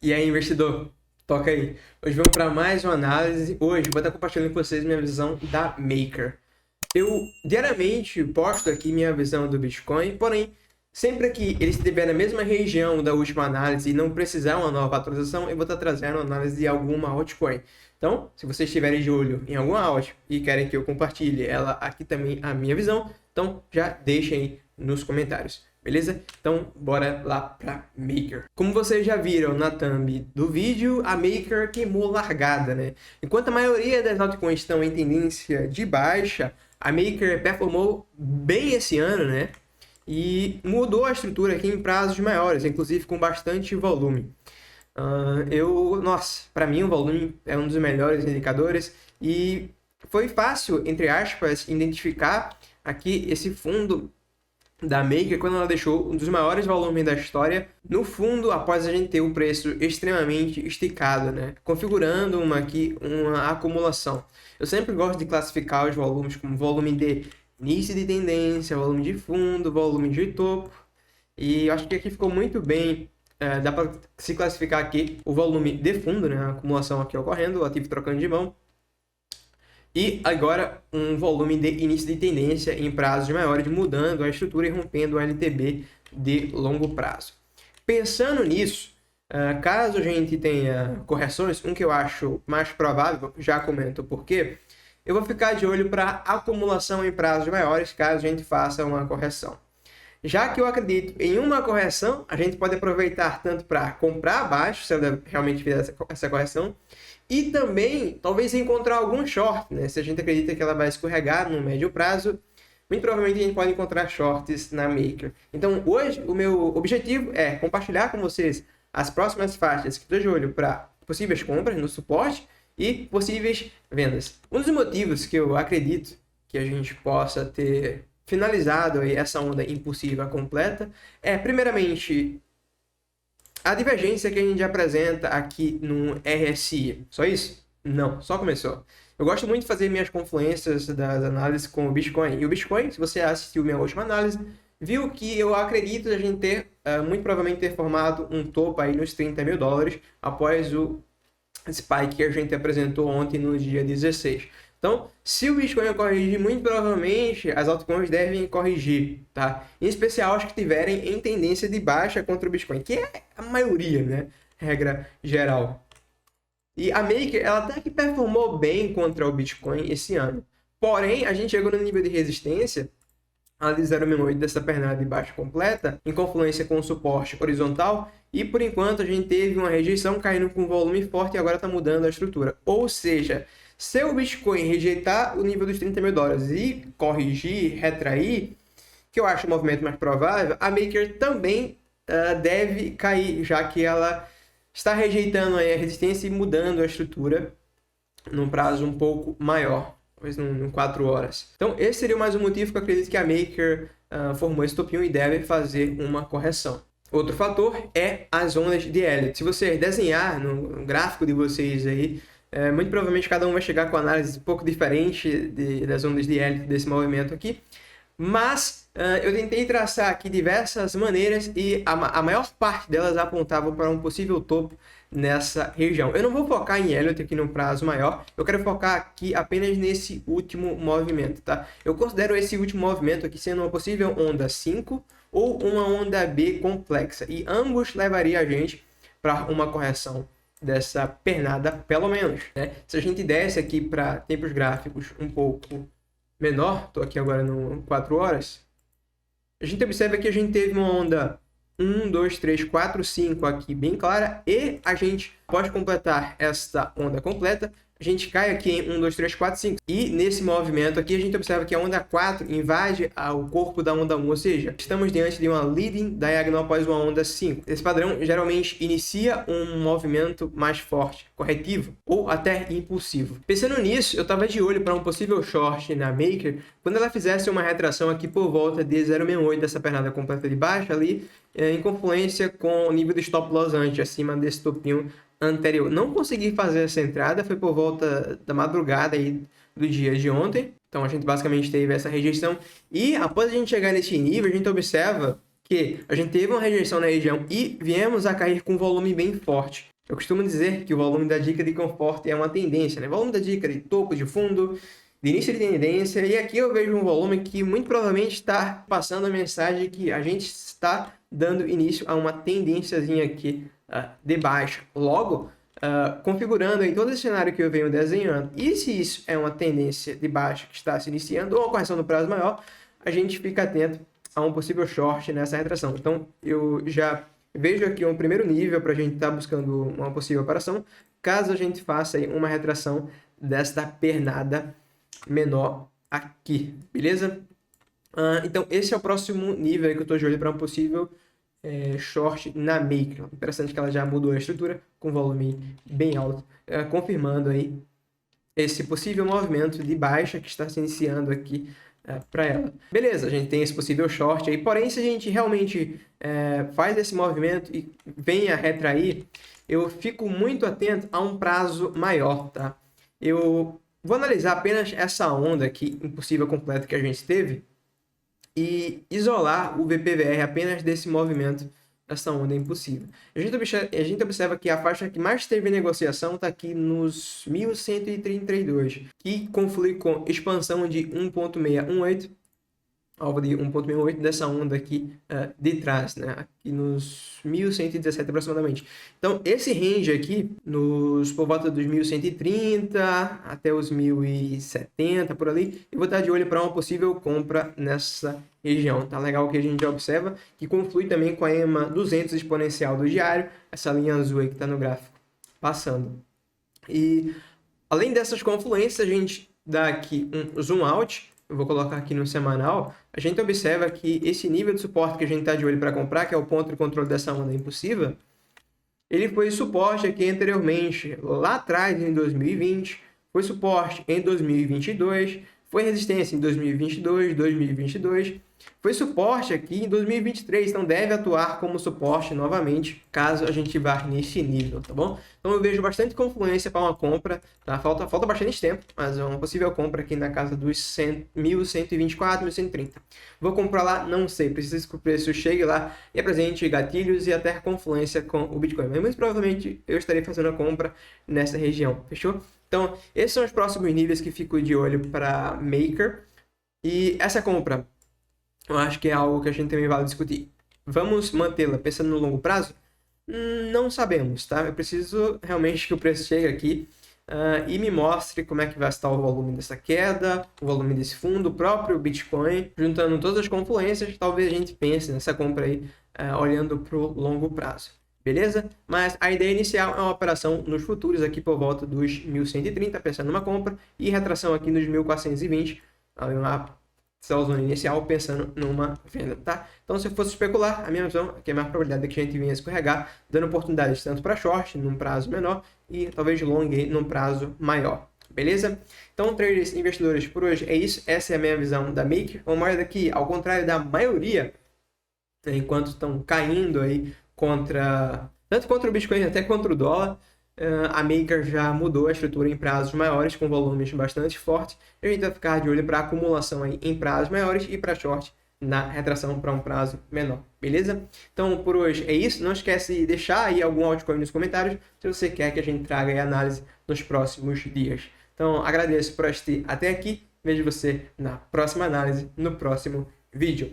E aí, investidor, toca aí. Hoje vamos para mais uma análise. Hoje vou estar compartilhando com vocês minha visão da Maker. Eu diariamente posto aqui minha visão do Bitcoin, porém, sempre que ele estiver na mesma região da última análise e não precisar uma nova atualização, eu vou estar trazendo uma análise de alguma altcoin. Então, se vocês estiverem de olho em alguma alt e querem que eu compartilhe ela aqui também a minha visão, então já deixem aí nos comentários. Beleza? Então, bora lá para Maker. Como vocês já viram na thumb do vídeo, a Maker queimou largada, né? Enquanto a maioria das altcoins estão em tendência de baixa, a Maker performou bem esse ano, né? E mudou a estrutura aqui em prazos maiores, inclusive com bastante volume. Nossa, para mim o volume é um dos melhores indicadores e foi fácil, entre aspas, identificar aqui esse fundo da Maker quando ela deixou um dos maiores volumes da história no fundo após a gente ter o preço extremamente esticado, né? Configurando uma acumulação. Eu sempre gosto de classificar os volumes como volume de início de tendência, volume de fundo, volume de topo, e eu acho que aqui ficou muito bem. Dá para se classificar aqui o volume de fundo, né? A acumulação aqui ocorrendo, o ativo trocando de mão. E agora um volume de início de tendência em prazos maiores, mudando a estrutura e rompendo o LTB de longo prazo. Pensando nisso, caso a gente tenha correções, um que eu acho mais provável, já comento por quê, eu vou ficar de olho para acumulação em prazos maiores, caso a gente faça uma correção. Já que eu acredito em uma correção, a gente pode aproveitar tanto para comprar abaixo, se ela realmente fizer essa correção, e também talvez encontrar algum short, né? Se a gente acredita que ela vai escorregar no médio prazo, muito provavelmente a gente pode encontrar shorts na Maker. Então hoje o meu objetivo é compartilhar com vocês as próximas faixas que estou de olho para possíveis compras no suporte e possíveis vendas. Um dos motivos que eu acredito que a gente possa ter finalizado aí essa onda impulsiva completa é, primeiramente, a divergência que a gente apresenta aqui no RSI. Só isso? Não, só começou. Eu gosto muito de fazer minhas confluências das análises com o Bitcoin. E o Bitcoin, se você assistiu minha última análise, viu que eu acredito a gente ter, muito provavelmente ter formado um topo aí nos 30 mil dólares após o spike que a gente apresentou ontem no dia 16. Então, se o Bitcoin corrigir, muito provavelmente as altcoins devem corrigir, tá? Em especial as que tiverem em tendência de baixa contra o Bitcoin, que é a maioria, né? Regra geral. E a Maker, ela até que performou bem contra o Bitcoin esse ano. Porém, a gente chegou no nível de resistência, a de 0,68 dessa pernada de baixa completa, em confluência com o suporte horizontal, e por enquanto a gente teve uma rejeição caindo com volume forte e agora está mudando a estrutura. Ou seja, se o Bitcoin rejeitar o nível dos 30 mil dólares e corrigir, retrair, que eu acho o movimento mais provável, a Maker também deve cair, já que ela está rejeitando aí a resistência e mudando a estrutura num prazo um pouco maior, talvez em 4 horas. Então esse seria mais um motivo que eu acredito que a Maker formou esse topinho e deve fazer uma correção. Outro fator é as ondas de Elliott. Se você desenhar no gráfico de vocês aí, muito provavelmente cada um vai chegar com análise um pouco diferente das ondas de Elliott desse movimento aqui. Mas eu tentei traçar aqui diversas maneiras e a maior parte delas apontavam para um possível topo nessa região. Eu não vou focar em Elliott aqui no prazo maior, eu quero focar aqui apenas nesse último movimento, tá? Eu considero esse último movimento aqui sendo uma possível onda 5 ou uma onda B complexa, e ambos levariam a gente para uma correção dessa pernada, pelo menos, né? Se a gente desce aqui para tempos gráficos um pouco menor, estou aqui agora no 4 horas, a gente observa que a gente teve uma onda 1, 2, 3, 4, 5 aqui bem clara, e a gente pode completar esta onda completa, a gente cai aqui em 1, 2, 3, 4, 5. E nesse movimento aqui a gente observa que a onda 4 invade o corpo da onda 1, ou seja, estamos diante de uma leading diagonal após uma onda 5. Esse padrão geralmente inicia um movimento mais forte, corretivo ou até impulsivo. Pensando nisso, eu estava de olho para um possível short na Maker quando ela fizesse uma retração aqui por volta de 0,68 dessa pernada completa de baixa ali, em confluência com o nível de stop loss antes, acima desse topinho anterior. Não consegui fazer essa entrada, foi por volta da madrugada aí do dia de ontem. Então a gente basicamente teve essa rejeição. E após a gente chegar nesse nível, a gente observa que a gente teve uma rejeição na região e viemos a cair com um volume bem forte. Eu costumo dizer que o volume da dica de conforto é uma tendência, né? Volume da dica de topo, de fundo, de início de tendência. E aqui eu vejo um volume que muito provavelmente está passando a mensagem que a gente está dando início a uma tendênciazinha aqui de baixa. Logo, configurando aí todo esse cenário que eu venho desenhando, e se isso é uma tendência de baixa que está se iniciando ou uma correção no prazo maior, a gente fica atento a um possível short nessa retração. Então, eu já vejo aqui um primeiro nível para a gente estar buscando uma possível operação, caso a gente faça aí uma retração desta pernada menor aqui, beleza? Então, esse é o próximo nível aí que eu estou de olho para um possível short na Maker. Interessante que ela já mudou a estrutura com volume bem alto, confirmando aí esse possível movimento de baixa que está se iniciando aqui para ela. Beleza, a gente tem esse possível short aí, porém se a gente realmente faz esse movimento e venha a retrair, eu fico muito atento a um prazo maior, tá? Eu vou analisar apenas essa onda aqui, impossível completa que a gente teve, e isolar o VPVR apenas desse movimento dessa onda impossível. A gente observa que a faixa que mais teve negociação está aqui nos 1132, que conflui com expansão de 1.618, alvo de 1.68 dessa onda aqui de trás, né? Aqui nos 1117 aproximadamente. Então, esse range aqui, por volta dos 1130 até os 1070, por ali, eu vou estar de olho para uma possível compra nessa região. Tá legal que a gente já observa que conflui também com a EMA 200 exponencial do diário, essa linha azul aí que está no gráfico, passando. E, além dessas confluências, a gente dá aqui um zoom out. Eu vou colocar aqui no semanal, a gente observa que esse nível de suporte que a gente está de olho para comprar, que é o ponto de controle dessa onda impossível, ele foi suporte aqui anteriormente, lá atrás em 2020, foi suporte em 2022, foi resistência em 2022, 2022, foi suporte aqui em 2023, então deve atuar como suporte novamente, caso a gente vá nesse nível, tá bom? Então eu vejo bastante confluência para uma compra, tá? Falta bastante tempo, mas é uma possível compra aqui na casa dos 1.124, 1.130. Vou comprar lá? Não sei, preciso que o preço chegue lá e apresente gatilhos e até confluência com o Bitcoin, mas muito provavelmente eu estarei fazendo a compra nessa região, fechou? Então, esses são os próximos níveis que fico de olho para Maker, e essa compra eu acho que é algo que a gente também vale discutir. Vamos mantê-la pensando no longo prazo? Não sabemos, tá? Eu preciso realmente que o preço chegue aqui e me mostre como é que vai estar o volume dessa queda, o volume desse fundo, o próprio Bitcoin, juntando todas as confluências, talvez a gente pense nessa compra aí, olhando para o longo prazo. Beleza? Mas a ideia inicial é uma operação nos futuros aqui por volta dos 1130, pensando numa compra, e retração aqui nos 1420, uma zona inicial pensando numa venda, tá? Então, se eu fosse especular, a minha visão é que a maior probabilidade é que a gente venha escorregar, dando oportunidades tanto para short, num prazo menor, e talvez long num prazo maior. Beleza? Então, traders, investidores, por hoje é isso. Essa é a minha visão da Maker. Uma moeda que, ao contrário da maioria, enquanto estão caindo aí tanto contra o Bitcoin até contra o dólar, a Maker já mudou a estrutura em prazos maiores, com volumes bastante fortes. A gente vai ficar de olho para acumulação aí em prazos maiores e para short na retração para um prazo menor, beleza? Então, por hoje é isso. Não esquece de deixar aí algum altcoin nos comentários se você quer que a gente traga aí análise nos próximos dias. Então, agradeço por assistir até aqui. Vejo você na próxima análise, no próximo vídeo.